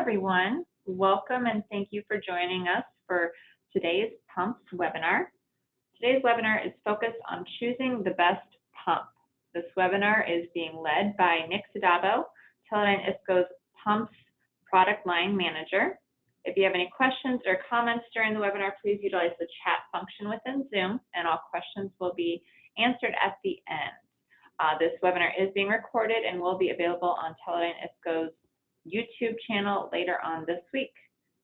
everyone. Welcome and thank you for joining us for today's pumps webinar. Today's webinar is focused on choosing the best pump. This webinar is being led by Daddabbo, Teledyne ISCO's Pumps Product Line Manager. If you have any questions or comments during the webinar, please utilize the chat function within Zoom, and all questions will be answered at the end. This webinar is being recorded and will be available on Teledyne ISCO's YouTube channel later on this week.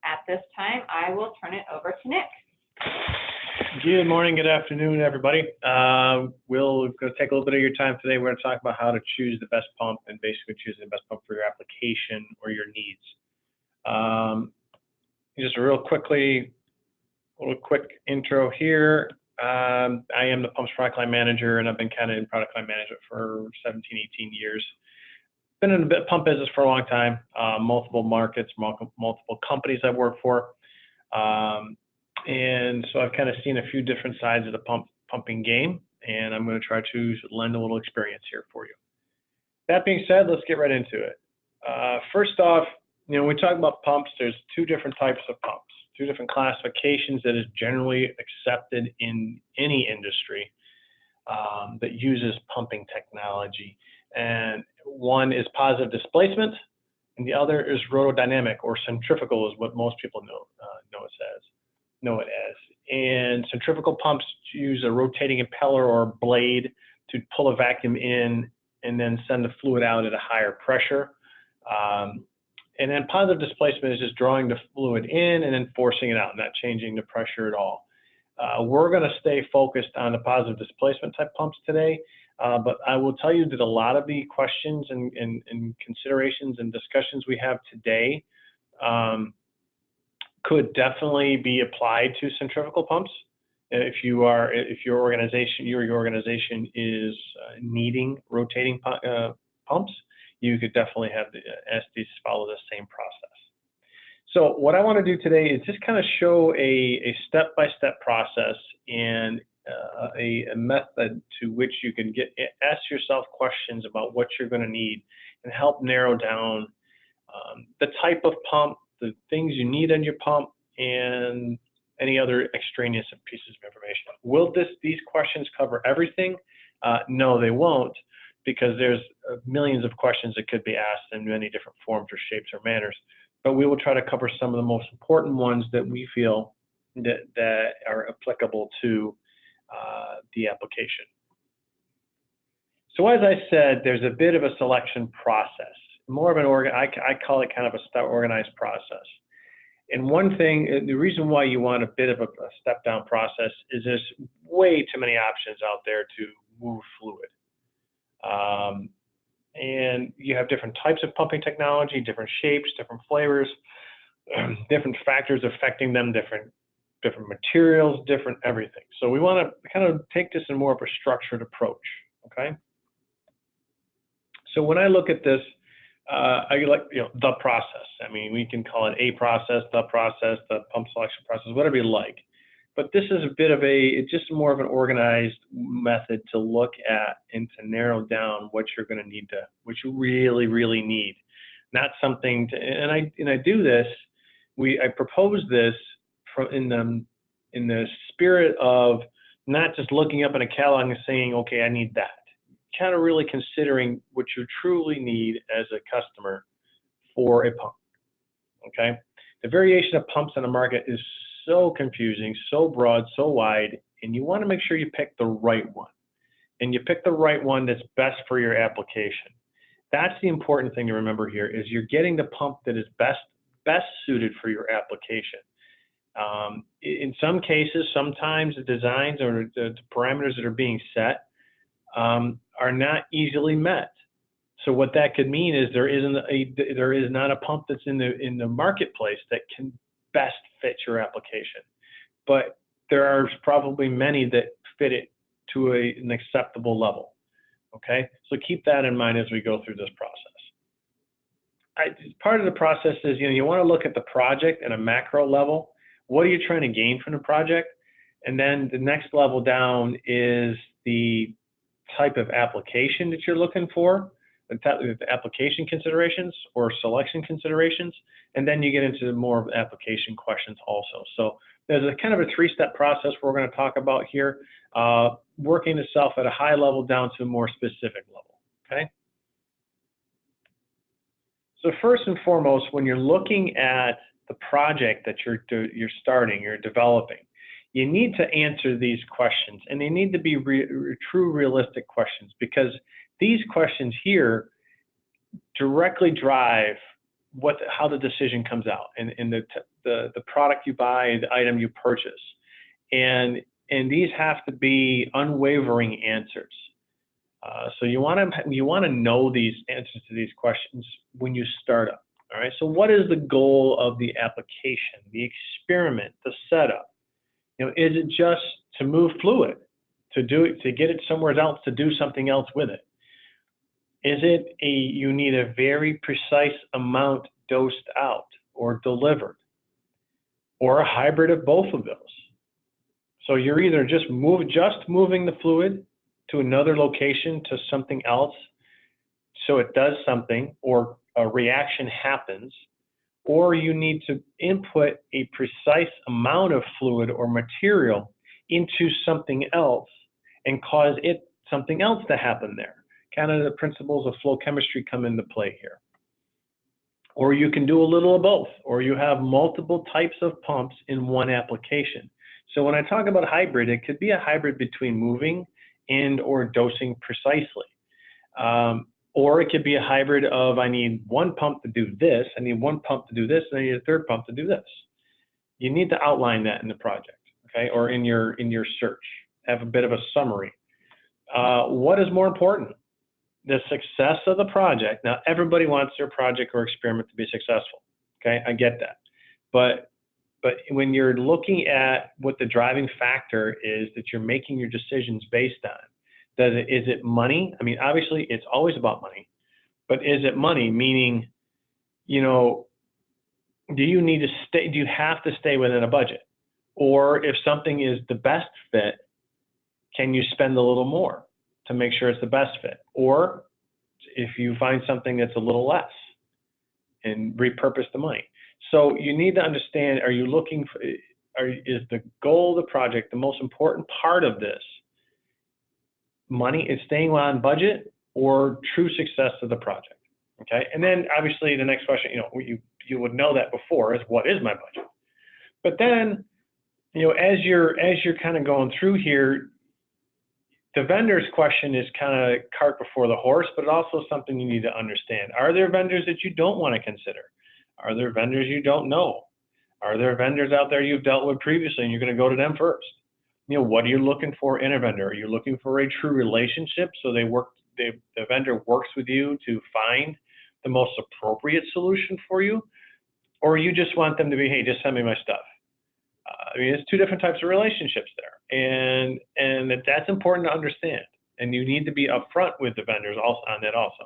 At this time, I will turn it over to Nick. Good morning, good afternoon, everybody. We'll go take a little bit of your time today. We're going to talk about how to choose the best pump and basically choose the best pump for your application or your needs. Just a little quick intro here. I am the Pumps Product Line Manager, and I've been kind of in product line management for 17, 18 years. Been in the pump business for a long time, multiple markets, multiple companies I've worked for. And so I've kind of seen a few different sides of the pumping game, and I'm going to try to lend a little experience here for you. That being said, let's get right into it. First off, when we talk about pumps, there's two different types of pumps, two different classifications that is generally accepted in any industry that uses pumping technology. And one is positive displacement, and the other is rotodynamic, or centrifugal is what most people know it as. And centrifugal pumps use a rotating impeller or blade to pull a vacuum in and then send the fluid out at a higher pressure. And then positive displacement is just drawing the fluid in and then forcing it out, not changing the pressure at all. We're going to stay focused on the positive displacement type pumps today, but I will tell you that a lot of the questions and considerations and discussions we have today could definitely be applied to centrifugal pumps. If your organization is needing rotating pumps, you could definitely have the SDs follow the same process. So what I want to do today is just kind of show a step-by-step process and a method to which you can ask yourself questions about what you're going to need and help narrow down the type of pump, the things you need on your pump, and any other extraneous pieces of information. Will these questions cover everything? No, they won't, because there's millions of questions that could be asked in many different forms or shapes or manners. But we will try to cover some of the most important ones that we feel that are applicable to the application. So as I said, there's a bit of a selection process, more of an I call it kind of a organized process. And one thing, the reason why you want a bit of a step down process is there's way too many options out there to move fluid. And you have different types of pumping technology, different shapes, different flavors, different factors affecting them, different materials, different everything. So we want to kind of take this in more of a structured approach, okay? So when I look at this, I like, the process. I mean, we can call it a process, the pump selection process, whatever you like. But this is a bit of it's just more of an organized method to look at and to narrow down what you're going to need what you really, really need. Not something and I do this, I propose this in the spirit of not just looking up in a catalog and saying, okay, I need that. Kind of really considering what you truly need as a customer for a pump, okay? The variation of pumps on the market is so confusing, so broad, so wide, and you want to make sure you pick the right one. And you pick the right one that's best for your application. That's the important thing to remember here, is you're getting the pump that is best suited for your application. In some cases, sometimes the designs or the parameters that are being set are not easily met. So what that could mean is there is not a pump that's in the marketplace that can best fit your application, but there are probably many that fit it to an acceptable level. Okay, so keep that in mind as we go through this process. Part of the process is you want to look at the project at a macro level. What are you trying to gain from the project? And then the next level down is the type of application that you're looking for. the application considerations or selection considerations, and then you get into more of application questions also. So there's a kind of a three-step process we're going to talk about here, working itself at a high level down to a more specific level, okay? So first and foremost, when you're looking at the project that you're developing, you need to answer these questions, and they need to be true realistic questions, because these questions here directly drive how the decision comes out and the product you buy, the item you purchase. And these have to be unwavering answers. So you want to know these answers to these questions when you start up. All right. So what is the goal of the application, the experiment, the setup? You know, is it just to move fluid, to get it somewhere else, to do something else with it? Is it you need a very precise amount dosed out or delivered, or a hybrid of both of those? So you're either just moving the fluid to another location, to something else, so it does something, or a reaction happens, or you need to input a precise amount of fluid or material into something else and cause something else to happen there. Kind of the principles of flow chemistry come into play here. Or you can do a little of both, or you have multiple types of pumps in one application. So when I talk about hybrid, it could be a hybrid between moving and or dosing precisely. Or it could be a hybrid of, I need one pump to do this, I need one pump to do this, and I need a third pump to do this. You need to outline that in the project, okay, or in your search. Have a bit of a summary. What is more important? The success of the project. Now, everybody wants their project or experiment to be successful, okay? I get that. But when you're looking at what the driving factor is that you're making your decisions based on, is it money? I mean, obviously, it's always about money. But is it money? Meaning, you know, do you have to stay within a budget? Or if something is the best fit, can you spend a little more to make sure it's the best fit? Or if you find something that's a little less and repurpose the money. So you need to understand, is the goal of the project, the most important part of this, money is staying on budget or true success of the project, okay? And then obviously the next question, you know, you would know that before, is what is my budget? But then, you know, as you're kind of going through here, the vendor's question is kind of cart before the horse, but also something you need to understand. Are there vendors that you don't want to consider? Are there vendors you don't know? Are there vendors out there you've dealt with previously and you're going to go to them first? You know, what are you looking for in a vendor? Are you looking for a true relationship? So the vendor works with you to find the most appropriate solution for you? Or you just want them to be, hey, just send me my stuff. I mean, it's two different types of relationships there, and that's important to understand. And you need to be upfront with the vendors also on that also.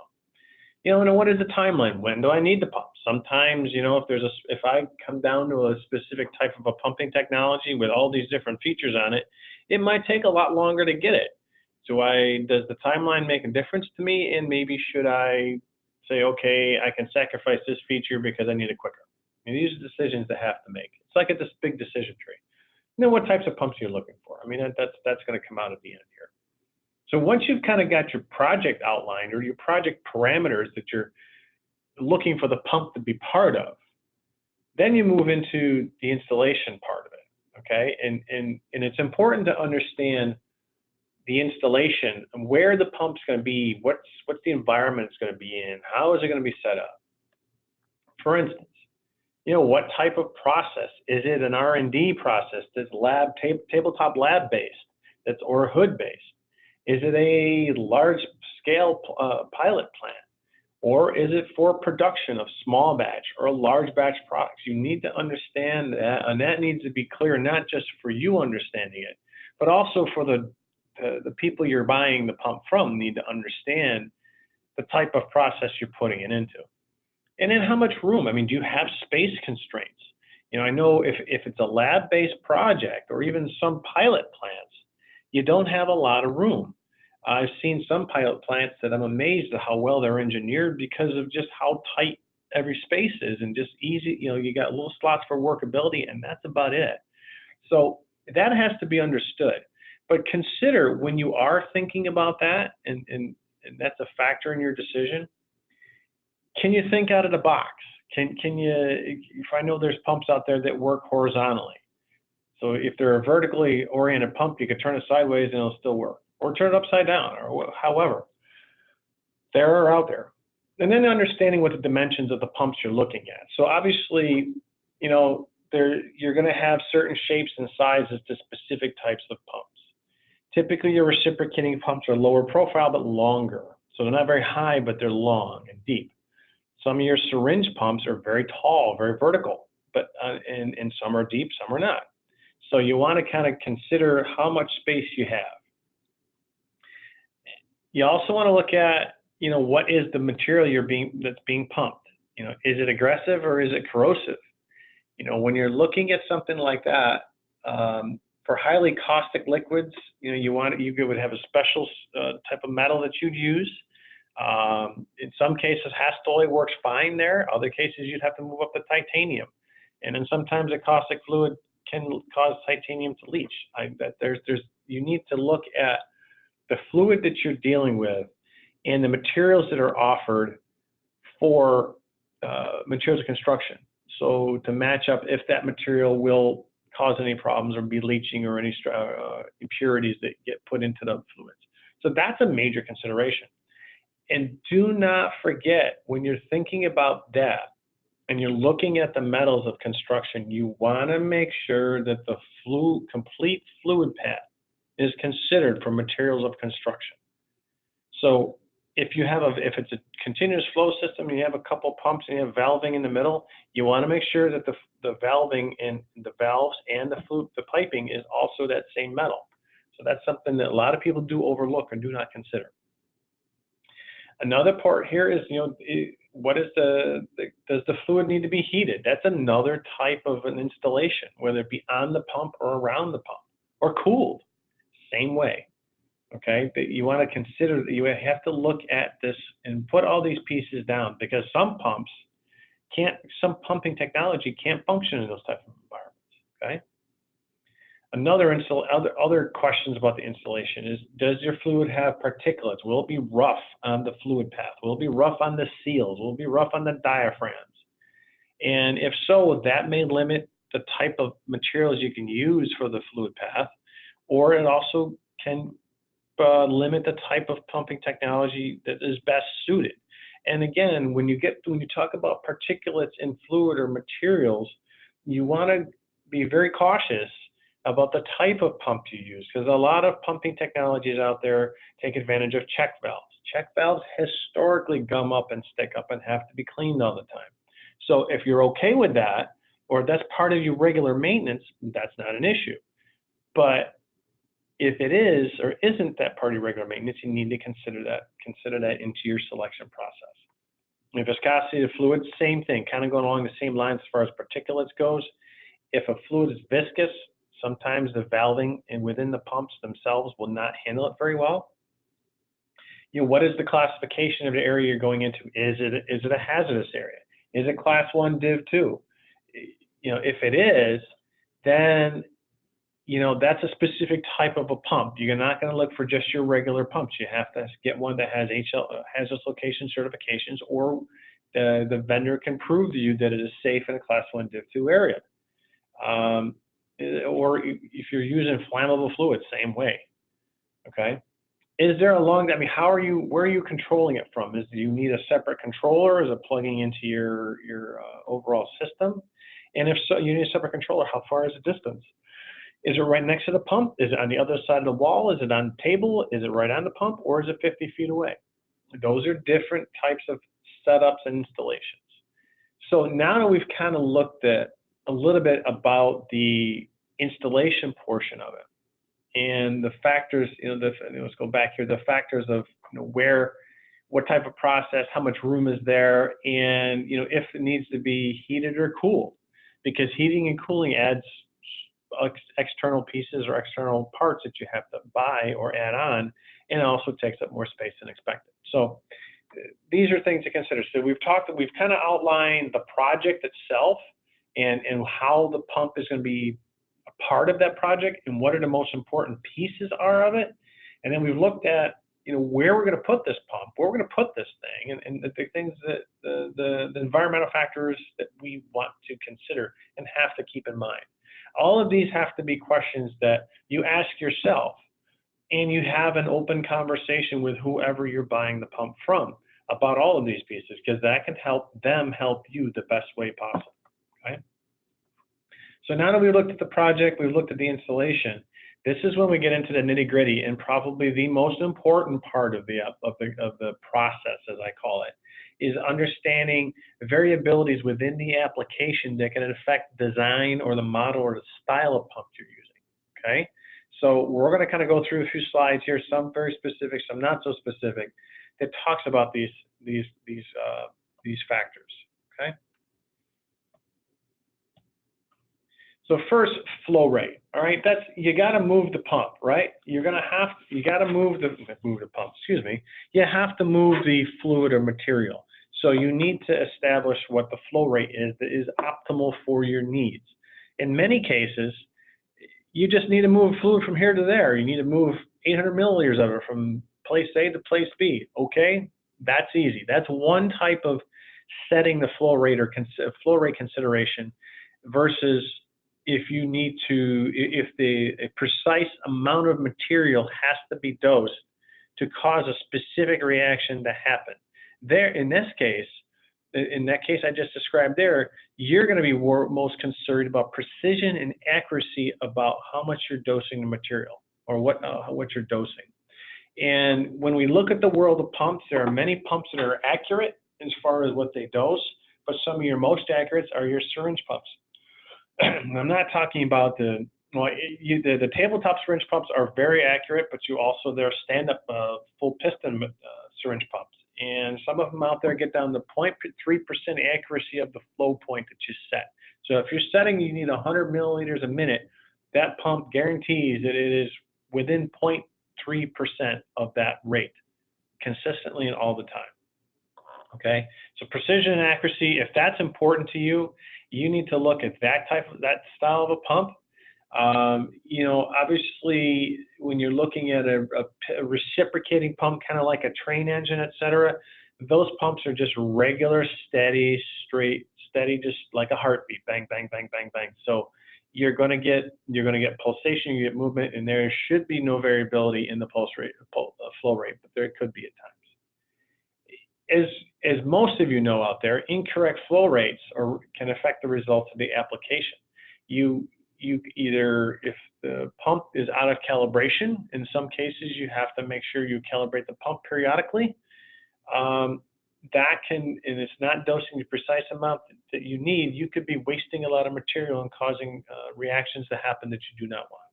You know, and what is the timeline? When do I need the pump? Sometimes, you know, if I come down to a specific type of a pumping technology with all these different features on it, it might take a lot longer to get it. Does the timeline make a difference to me? And maybe should I say, okay, I can sacrifice this feature because I need it quicker? I mean, these are decisions that have to make. It's like this big decision tree. You know what types of pumps you're looking for. I mean, that's going to come out at the end here. So once you've kind of got your project outlined or your project parameters that you're looking for the pump to be part of, then you move into the installation part of it, okay? And it's important to understand the installation and where the pump's going to be, what's the environment it's going to be in, how is it going to be set up. For instance, you know, what type of process? Is it an R&D process that's tabletop lab based, or hood based? Is it a large scale pilot plant? Or is it for production of small batch or large batch products? You need to understand that, and that needs to be clear, not just for you understanding it, but also for the people you're buying the pump from need to understand the type of process you're putting it into. And then how much room? I mean, do you have space constraints? You know, I know if it's a lab-based project or even some pilot plants, you don't have a lot of room. I've seen some pilot plants that I'm amazed at how well they're engineered because of just how tight every space is and just easy, you got little slots for workability and that's about it. So that has to be understood. But consider when you are thinking about that, and that's a factor in your decision, can you think out of the box? Can you, if I know there's pumps out there that work horizontally. So if they're a vertically oriented pump, you could turn it sideways and it'll still work, or turn it upside down, or however. They're out there. And then understanding what the dimensions of the pumps you're looking at. So obviously, you're going to have certain shapes and sizes to specific types of pumps. Typically, your reciprocating pumps are lower profile but longer. So they're not very high, but they're long and deep. Some of your syringe pumps are very tall, very vertical, but and some are deep, some are not. So you want to kind of consider how much space you have. You also want to look at, what is the material that's being pumped? Is it aggressive or is it corrosive? When you're looking at something like that, for highly caustic liquids, you would have a special type of metal that you'd use. In some cases, Hastelloy works fine there. Other cases, you'd have to move up to titanium. And then sometimes a caustic fluid can cause titanium to leach. You need to look at the fluid that you're dealing with and the materials that are offered for materials of construction. So to match up if that material will cause any problems or be leaching or any impurities that get put into the fluids. So that's a major consideration. And do not forget, when you're thinking about that and you're looking at the metals of construction, you want to make sure that the complete fluid path is considered for materials of construction. So if it's a continuous flow system, and you have a couple pumps and you have valving in the middle, you want to make sure that the valving and the valves and the piping is also that same metal. So that's something that a lot of people do overlook and do not consider. Another part here is, does the fluid need to be heated? That's another type of an installation, whether it be on the pump or around the pump, or cooled, same way. Okay, but you want to consider that you have to look at this and put all these pieces down, because some pumping technology can't function in those types of environments. Okay. Other questions about the installation is, does your fluid have particulates? Will it be rough on the fluid path? Will it be rough on the seals? Will it be rough on the diaphragms? And if so, that may limit the type of materials you can use for the fluid path, or it also can limit the type of pumping technology that is best suited. And again, when you talk about particulates in fluid or materials, you want to be very cautious about the type of pump you use, because a lot of pumping technologies out there take advantage of check valves. Check valves historically gum up and stick up and have to be cleaned all the time. So if you're okay with that, or that's part of your regular maintenance, that's not an issue. But if it is or isn't that part of your regular maintenance, you need to consider that into your selection process. The viscosity of fluid, same thing, kind of going along the same lines as far as particulates goes. If a fluid is viscous, sometimes the valving and within the pumps themselves will not handle it very well. What is the classification of the area you're going into? Is it a hazardous area? Is it class 1 div 2? If it is, then that's a specific type of a pump. You're not going to look for just your regular pumps. You have to get one that has hazardous location certifications, or the vendor can prove to you that it is safe in a class 1 div 2 area. Or if you're using flammable fluid, same way. Okay. Is there where are you controlling it from? Do you need a separate controller? Is it plugging into your overall system? And if so, you need a separate controller. How far is the distance? Is it right next to the pump? Is it on the other side of the wall? Is it on the table? Is it right on the pump? Or is it 50 feet away? Those are different types of setups and installations. So now that we've kind of looked at a little bit about the installation portion of it and the factors, let's go back here, the factors of what type of process, how much room is there, and if it needs to be heated or cooled, because heating and cooling adds external pieces or external parts that you have to buy or add on, and it also takes up more space than expected. So these are things to consider. So we've kind of outlined the project itself and how the pump is going to be a part of that project and what are the most important pieces are of it. And then we've looked at, where we're going to put this pump, where we're going to put this thing, and the things that the environmental factors that we want to consider and have to keep in mind. All of these have to be questions that you ask yourself, and you have an open conversation with whoever you're buying the pump from about all of these pieces, because that can help them help you the best way possible. Okay. So now that we've looked at the project, we've looked at the installation. This is when we get into the nitty-gritty and probably the most important part of the process, as I call it, is understanding variabilities within the application that can affect design or the model or the style of pump you're using. Okay, so we're going to kind of go through a few slides here, some very specific, some not so specific, that talks about these factors. Okay. So first, flow rate. All right, you got to move the pump, right? You got to move the pump. Excuse me. You have to move the fluid or material. So you need to establish what the flow rate is that is optimal for your needs. In many cases, you just need to move fluid from here to there. You need to move 800 milliliters of it from place A to place B. Okay, that's easy. That's one type of setting the flow rate or flow rate consideration versus if a precise amount of material has to be dosed to cause a specific reaction to happen. In that case I just described there, you're going to be most concerned about precision and accuracy about how much you're dosing the material or what you're dosing. And when we look at the world of pumps, there are many pumps that are accurate as far as what they dose, but some of your most accurate are your syringe pumps. I'm not talking about the tabletop syringe pumps are very accurate, but there are stand-up full piston syringe pumps, and some of them out there get down to 0.3% accuracy of the flow point that you set. So if you're setting you need 100 milliliters a minute, that pump guarantees that it is within 0.3% of that rate consistently and all the time. Okay, so precision and accuracy, if that's important to you, you need to look at that style of a pump. Obviously, when you're looking at a reciprocating pump, kind of like a train engine, etc., those pumps are just regular, steady, just like a heartbeat, bang, bang, bang, bang, bang. So you're going to get pulsation, you get movement, and there should be no variability in the flow rate, but there could be at times. As most of you know out there, incorrect flow rates can affect the results of the application. You either, if the pump is out of calibration, in some cases you have to make sure you calibrate the pump periodically. And it's not dosing the precise amount that you need, you could be wasting a lot of material and causing reactions to happen that you do not want.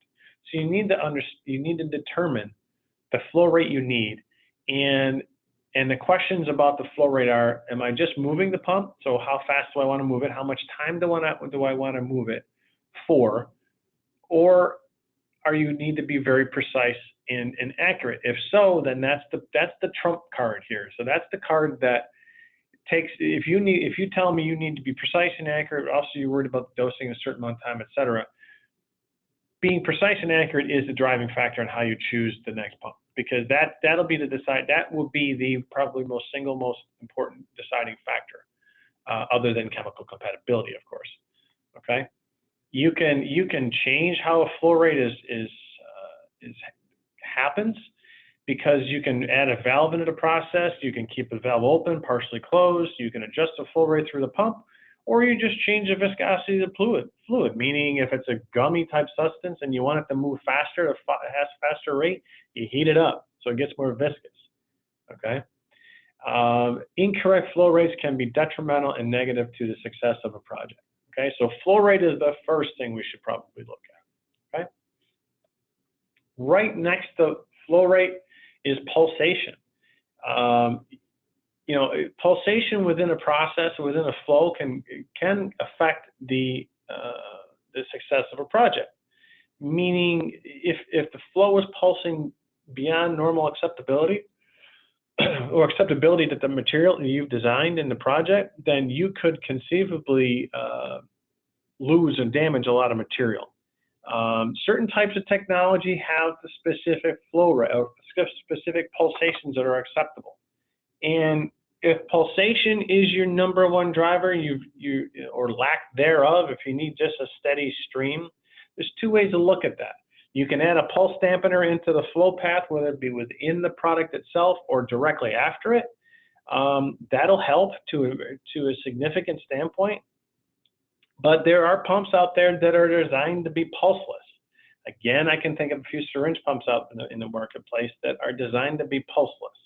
So you need to determine the flow rate you need, and the questions about the flow rate are, am I just moving the pump? So how fast do I want to move it? How much time do I want to move it for? Or you need to be very precise and accurate? If so, then that's the trump card here. So that's the card that takes, if you tell me you need to be precise and accurate, also you're worried about dosing a certain amount of time, etc. Being precise and accurate is the driving factor in how you choose the next pump, because that will be the probably most important deciding factor, other than chemical compatibility, of course. Okay, you can change how a flow rate happens, because you can add a valve into the process, you can keep the valve open, partially closed, you can adjust the flow rate through the pump, or you just change the viscosity of the fluid, meaning if it's a gummy type substance and you want it to move faster, it has a faster rate, you heat it up so it gets more viscous. Okay. Incorrect flow rates can be detrimental and negative to the success of a project. Okay, so flow rate is the first thing we should probably look at. Okay. Right next to flow rate is pulsation. Pulsation within a process, within a flow, can affect the success of a project. Meaning, if the flow is pulsing beyond normal acceptability or acceptability that the material that you've designed in the project, then you could conceivably lose and damage a lot of material. Certain types of technology have the specific flow rate or specific pulsations that are acceptable. And if pulsation is your #1 driver, or lack thereof, if you need just a steady stream, there's 2 ways to look at that. You can add a pulse dampener into the flow path, whether it be within the product itself or directly after it. That'll help to a significant standpoint. But there are pumps out there that are designed to be pulseless. Again, I can think of a few syringe pumps out in the marketplace that are designed to be pulseless.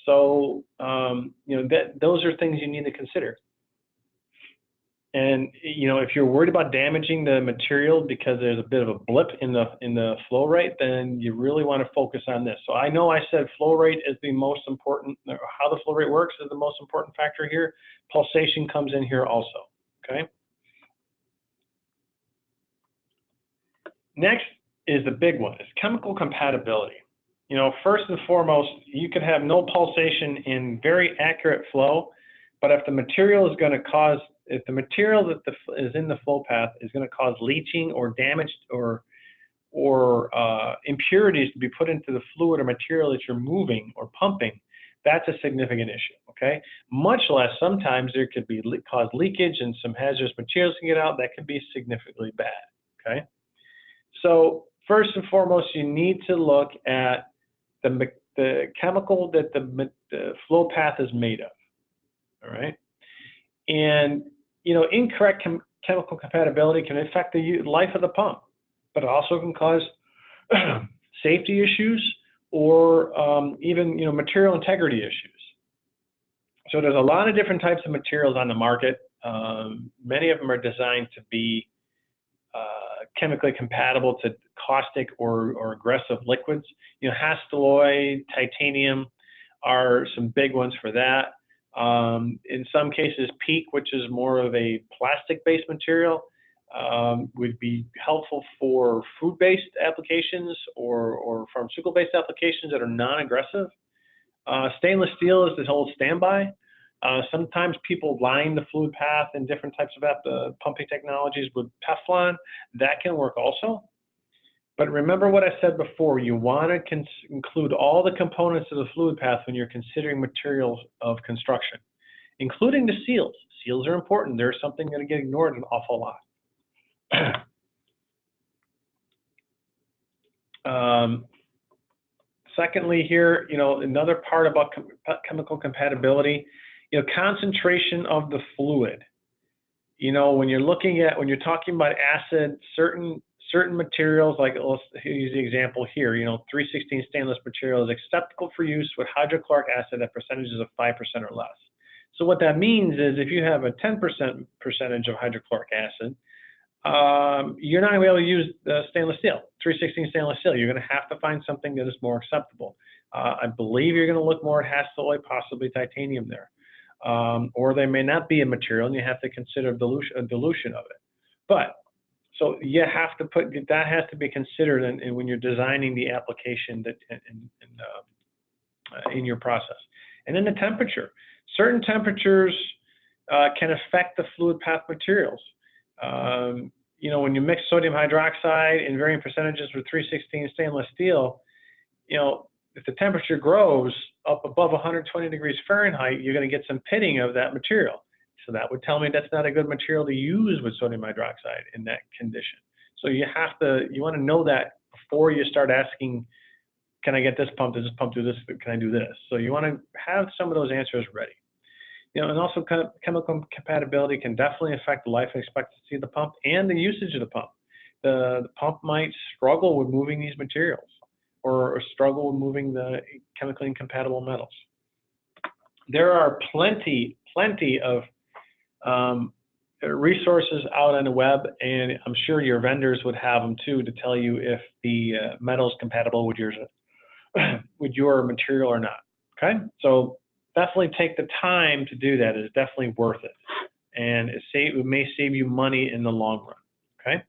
So, those are things you need to consider. And, if you're worried about damaging the material because there's a bit of a blip in the flow rate, then you really want to focus on this. So I know I said flow rate is the most important, or how the flow rate works is the most important factor here. Pulsation comes in here also, okay? Next is the big one, is chemical compatibility. First and foremost, you could have no pulsation in very accurate flow, but if the material is going to cause, if the material that is in the flow path is going to cause leaching or damage or impurities to be put into the fluid or material that you're moving or pumping, that's a significant issue, okay? Much less, sometimes there could be cause leakage and some hazardous materials can get out. That could be significantly bad, okay? So first and foremost, you need to look at the chemical that the flow path is made of, all right? And, incorrect chemical compatibility can affect the life of the pump, but it also can cause safety issues or even, material integrity issues. So there's a lot of different types of materials on the market. Many of them are designed to be chemically compatible to caustic or aggressive liquids. Hastelloy, titanium are some big ones for that. In some cases, PEEK, which is more of a plastic-based material, would be helpful for food-based applications or pharmaceutical-based applications that are non-aggressive. Stainless steel is the whole standby. Sometimes people line the fluid path in different types of pumping technologies with Teflon. That can work also. But remember what I said before, you want to include all the components of the fluid path when you're considering materials of construction, including the seals. Seals are important. They're something that get ignored an awful lot. Secondly here, another part about chemical compatibility, concentration of the fluid. When you're talking about acid, certain materials, like let's use the example here, 316 stainless material is acceptable for use with hydrochloric acid at percentages of 5% or less. So what that means is if you have a 10% percentage of hydrochloric acid, you're not going to be able to use stainless steel, 316 stainless steel. You're going to have to find something that is more acceptable. I believe you're going to look more at Hastelloy, possibly titanium there. Or there may not be a material and you have to consider a dilution of it. But so you have to that has to be considered when you're designing the application that in your process. And then the temperature. Certain temperatures can affect the fluid path materials. When you mix sodium hydroxide in varying percentages with 316 stainless steel, if the temperature grows up above 120 degrees Fahrenheit, you're going to get some pitting of that material. So that would tell me that's not a good material to use with sodium hydroxide in that condition. So you want to know that before you start asking, can I get this pump? Does this pump do this? Can I do this? So you want to have some of those answers ready. And also chemical compatibility can definitely affect the life expectancy of the pump and the usage of the pump. The pump might struggle with moving these materials or struggle with moving the chemically incompatible metals. There are plenty of resources out on the web, and I'm sure your vendors would have them too to tell you if the metal is compatible with your material or not. Okay, so definitely take the time to do that. It's definitely worth it, and it may save you money in the long run. Okay.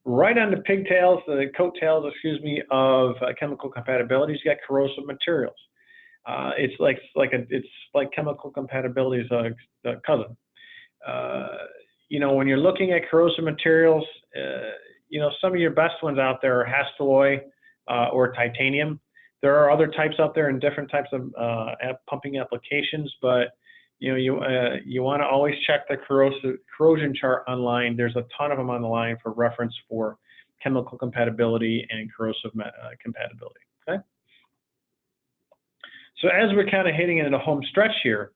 Right on the pigtails, the coattails, excuse me, of chemical compatibilities, you got corrosive materials. It's like chemical compatibility's cousin. When you're looking at corrosive materials, some of your best ones out there are Hastelloy or titanium. There are other types out there in different types of pumping applications, but you want to always check the corrosion chart online. There's a ton of them on the line for reference for chemical compatibility and corrosive compatibility. Okay. So as we're kind of hitting into the home stretch here,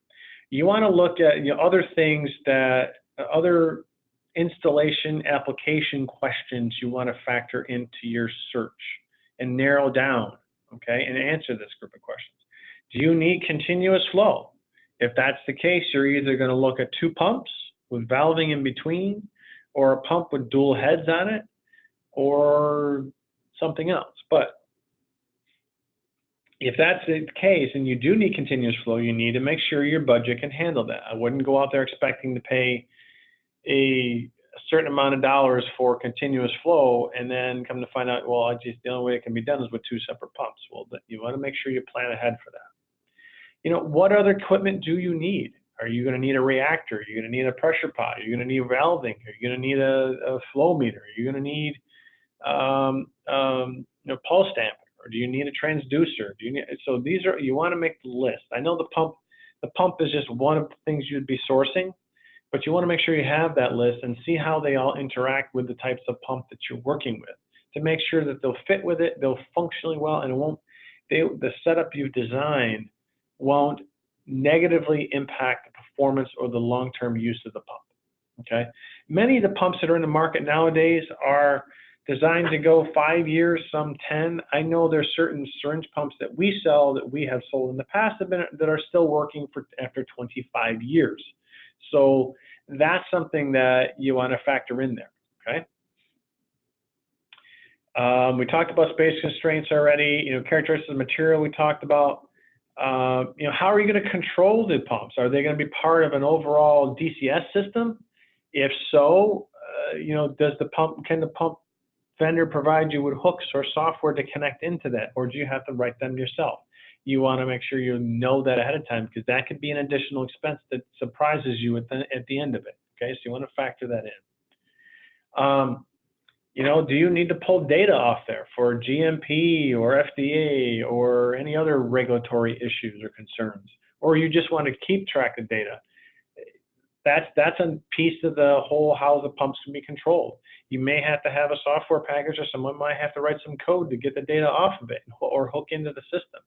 you want to look at other things that other installation application questions you want to factor into your search and narrow down, okay, and answer this group of questions. Do you need continuous flow? If that's the case, you're either going to look at 2 pumps with valving in between, or a pump with dual heads on it, or something else. But if that's the case and you do need continuous flow, you need to make sure your budget can handle that. I wouldn't go out there expecting to pay a certain amount of dollars for continuous flow and then come to find out, well, the only way it can be done is with 2 separate pumps. Well, you want to make sure you plan ahead for that. What other equipment do you need? Are you going to need a reactor? Are you going to need a pressure pot? Are you going to need valving? Are you going to need a flow meter? Are you going to need pulse damper? Or do you need a transducer? So you want to make the list. I know the pump is just one of the things you'd be sourcing, but you want to make sure you have that list and see how they all interact with the types of pump that you're working with to make sure that they'll fit with it, they'll functionally well, and the setup you've designed won't negatively impact the performance or the long-term use of the pump, okay? Many of the pumps that are in the market nowadays are designed to go 5 years, some 10. I know there's certain syringe pumps that we sell, that we have sold in the past, that are still working after 25 years. So that's something that you want to factor in there, okay? We talked about space constraints already. Characteristics of material we talked about. How are you going to control the pumps? Are they going to be part of an overall DCS system? If so, can the pump vendor provide you with hooks or software to connect into that, or do you have to write them yourself? You want to make sure you know that ahead of time, because that could be an additional expense that surprises you at the end of it. Okay, so you want to factor that in. Do you need to pull data off there for GMP or FDA or any other regulatory issues or concerns, or you just want to keep track of data? That's a piece of the whole how the pumps can be controlled. You may have to have a software package, or someone might have to write some code to get the data off of it or hook into the system.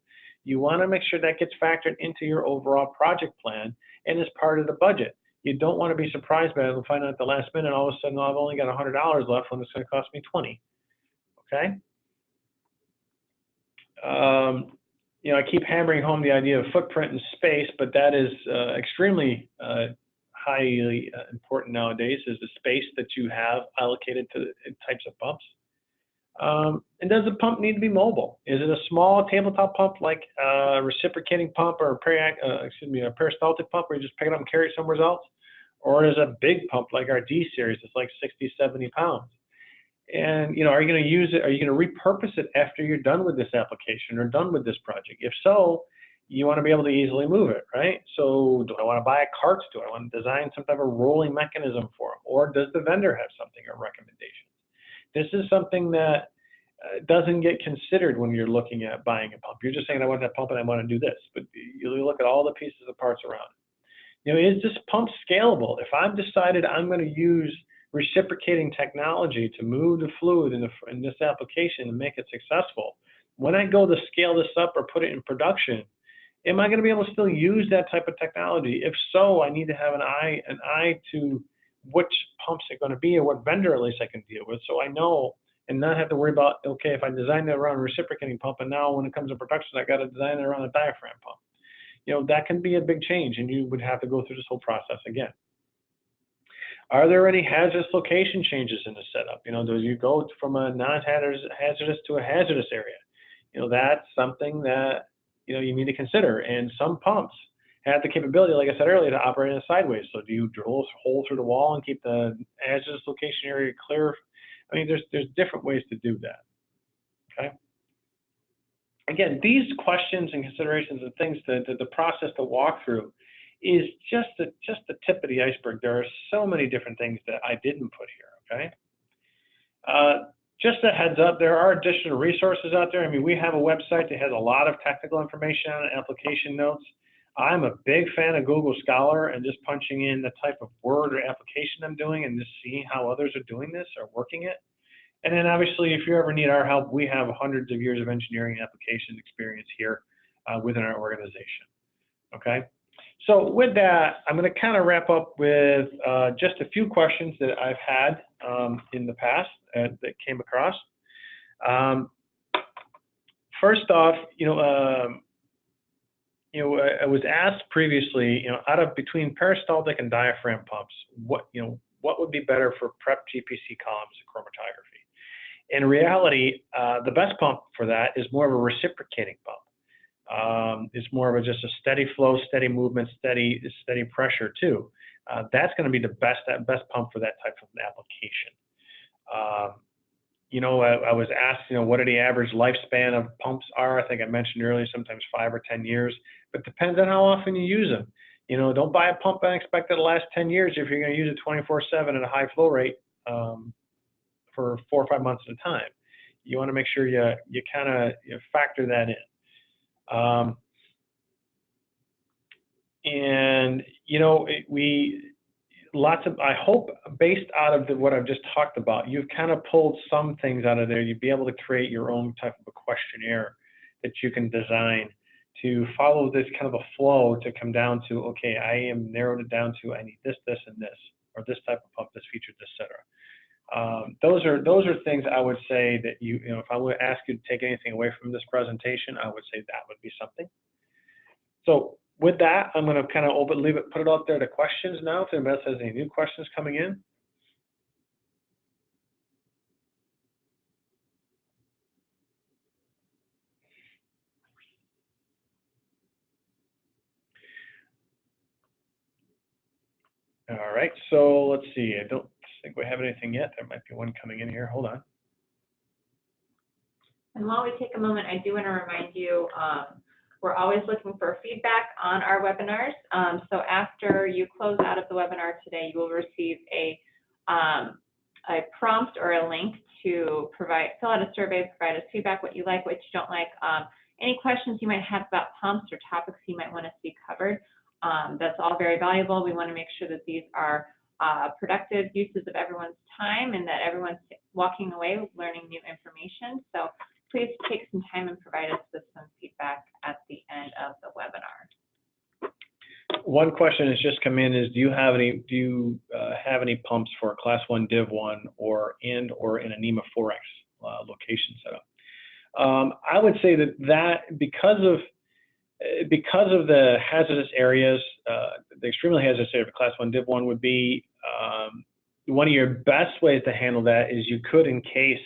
You want to make sure that gets factored into your overall project plan and is part of the budget. You don't want to be surprised by it and find out at the last minute, all of a sudden, I've only got $100 left when it's going to cost me $20. Okay? I keep hammering home the idea of footprint and space, but that is extremely highly important nowadays, is the space that you have allocated to types of pumps. And does the pump need to be mobile? Is it a small tabletop pump like a reciprocating pump or a peristaltic pump where you just pick it up and carry it somewhere else? Or is it a big pump like our D series that's like 60, 70 pounds? And are you going to use it? Are you going to repurpose it after you're done with this application or done with this project? If so, you want to be able to easily move it, right? So do I want to buy a cart? Do I want to design some type of rolling mechanism for them? Or does the vendor have something or recommendations? This is something that doesn't get considered when you're looking at buying a pump. You're just saying, I want that pump and I want to do this. But you look at all the pieces and parts around it. Is this pump scalable? If I've decided I'm going to use reciprocating technology to move the fluid in this application and make it successful, when I go to scale this up or put it in production, am I going to be able to still use that type of technology? If so, I need to have an eye to which pumps are going to be or what vendor at least I can deal with, so I know and not have to worry about, okay, if I design it around a reciprocating pump and now when it comes to production, I got to design it around a diaphragm pump. That can be a big change and you would have to go through this whole process again. Are there any hazardous location changes in the setup? Do you go from a non-hazardous to a hazardous area? That's something that you need to consider. And some pumps have the capability, like I said earlier, to operate in a sideways. So do you drill a hole through the wall and keep the hazardous location area clear I mean, there's different ways to do that, okay? Again, these questions and considerations and things, the process to walk through is just the tip of the iceberg. There are so many different things that I didn't put here, okay? Just a heads up, there are additional resources out there. I mean, we have a website that has a lot of technical information on it, application notes. I'm a big fan of Google Scholar and just punching in the type of word or application I'm doing and just seeing how others are doing this or working it. And then obviously, if you ever need our help, we have hundreds of years of engineering application experience here within our organization, okay? So with that, I'm going to kind of wrap up with just a few questions that I've had in the past that came across. First off, I was asked previously, out of between peristaltic and diaphragm pumps, what would be better for prep GPC columns and chromatography? In reality, the best pump for that is more of a reciprocating pump. It's more of just a steady flow, steady movement, steady pressure too. That's going to be the best pump for that type of an application. I was asked, what are the average lifespan of pumps are? I think I mentioned earlier, sometimes 5 or 10 years, but depends on how often you use them. Don't buy a pump and expect it to last 10 years if you're going to use it 24/7 at a high flow rate for 4 or 5 months at a time. You want to make sure you kind of factor that in. I hope based out of what I've just talked about, you've kind of pulled some things out of there. You'd be able to create your own type of a questionnaire that you can design to follow this kind of a flow to come down to, okay, I am narrowed it down to, I need this, this, and this, or this type of pump, this feature, etc. Those are things I would say that if I were to ask you to take anything away from this presentation, I would say that would be something. So with that, I'm going to kind of put it out there to questions now. If anybody else has any new questions coming in. All right, so let's see. I don't think we have anything yet. There might be one coming in here. Hold on. And while we take a moment, I do want to remind you, we're always looking for feedback on our webinars. So after you close out of the webinar today, you will receive a prompt or a link to fill out a survey, provide us feedback, what you like, what you don't like, any questions you might have about pumps or topics you might want to see covered. That's all very valuable. We want to make sure that these are productive uses of everyone's time and that everyone's walking away learning new information. So please take some time and provide us with some feedback at the end of the webinar. One question has just come in: is do you have any pumps for Class 1 Div 1 or in a NEMA 4X location setup? I would say that because of the hazardous areas, the extremely hazardous area of Class 1 Div 1 would be one of your best ways to handle that is you could encase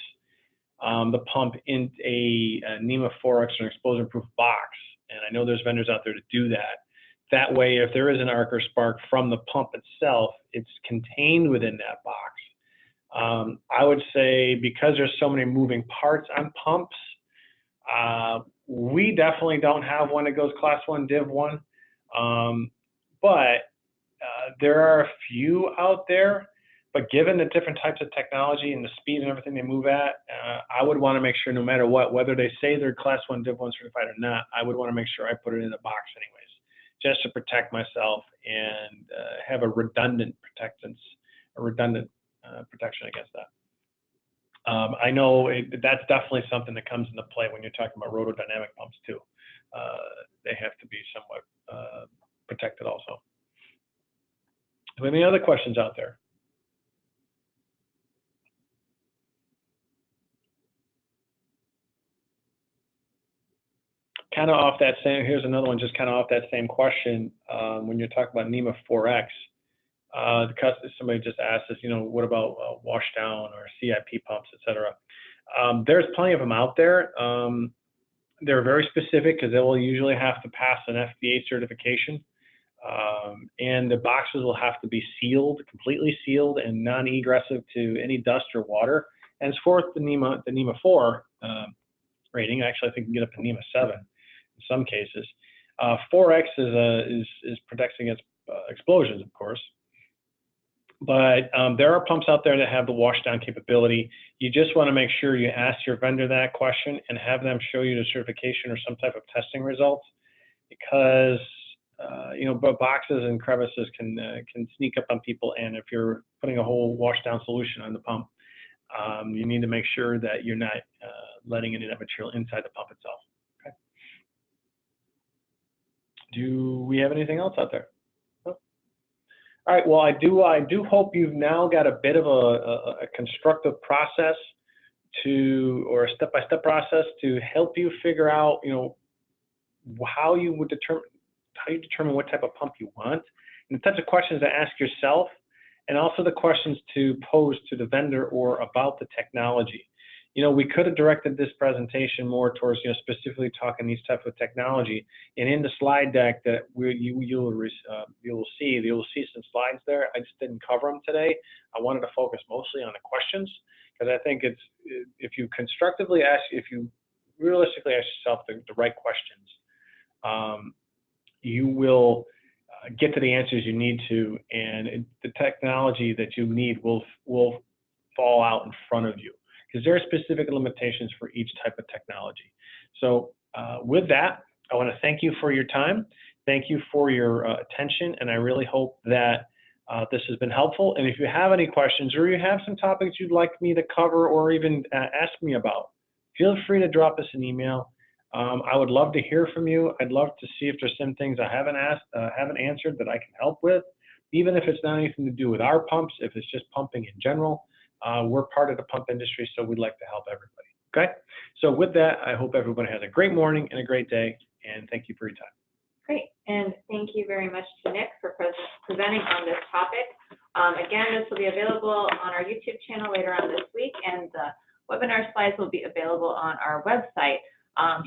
the pump in a NEMA 4X or an explosion-proof box, and I know there's vendors out there to do that. That way, if there is an arc or spark from the pump itself, it's contained within that box. I would say because there's so many moving parts on pumps, we definitely don't have one that goes Class 1 Div 1, but there are a few out there. But given the different types of technology and the speed and everything they move at, I would want to make sure no matter what, whether they say they're Class 1 Div 1 certified or not, I would want to make sure I put it in a box anyways, just to protect myself and have a redundant protection against that. I know that's definitely something that comes into play when you're talking about rotodynamic pumps too. They have to be somewhat protected also. Do we have any other questions out there? Kind of off that same, here's another one just kind of off that same question. When you're talking about NEMA 4X, somebody just asked us, what about washdown or CIP pumps, et cetera. There's plenty of them out there. They're very specific because they will usually have to pass an FBA certification. And the boxes will have to be sealed, completely sealed and non-egressive to any dust or water. And it's fourth, the NEMA 4 rating. Actually, I think you can get up to NEMA 7 in some cases. 4X is protecting against explosions, of course. But there are pumps out there that have the washdown capability. You just want to make sure you ask your vendor that question and have them show you the certification or some type of testing results, because but boxes and crevices can sneak up on people. And if you're putting a whole washdown solution on the pump, you need to make sure that you're not letting any of that material inside the pump itself. Okay. Do we have anything else out there? No? All right. Well, I do hope you've now got a bit of a constructive process or a step-by-step process to help you figure out, how you determine what type of pump you want, and the types of questions to ask yourself, and also the questions to pose to the vendor or about the technology. We could have directed this presentation more towards, specifically talking these types of technology. And in the slide deck that you'll see some slides there. I just didn't cover them today. I wanted to focus mostly on the questions, because I think if you realistically ask yourself the right questions, you will get to the answers you need to, and the technology that you need will fall out in front of you, because there are specific limitations for each type of technology. So with that, I want to thank you for your time. Thank you for your attention, and I really hope that this has been helpful. And if you have any questions, or you have some topics you'd like me to cover or even ask me about, feel free to drop us an email. I would love to hear from you. I'd love to see if there's some things I haven't answered that I can help with, even if it's not anything to do with our pumps, if it's just pumping in general. We're part of the pump industry, so we'd like to help everybody. Okay? So with that, I hope everyone has a great morning and a great day, and thank you for your time. Great, and thank you very much to Nick for presenting on this topic. Again, this will be available on our YouTube channel later on this week, and the webinar slides will be available on our website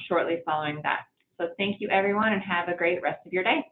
shortly following that. So thank you, everyone, and have a great rest of your day.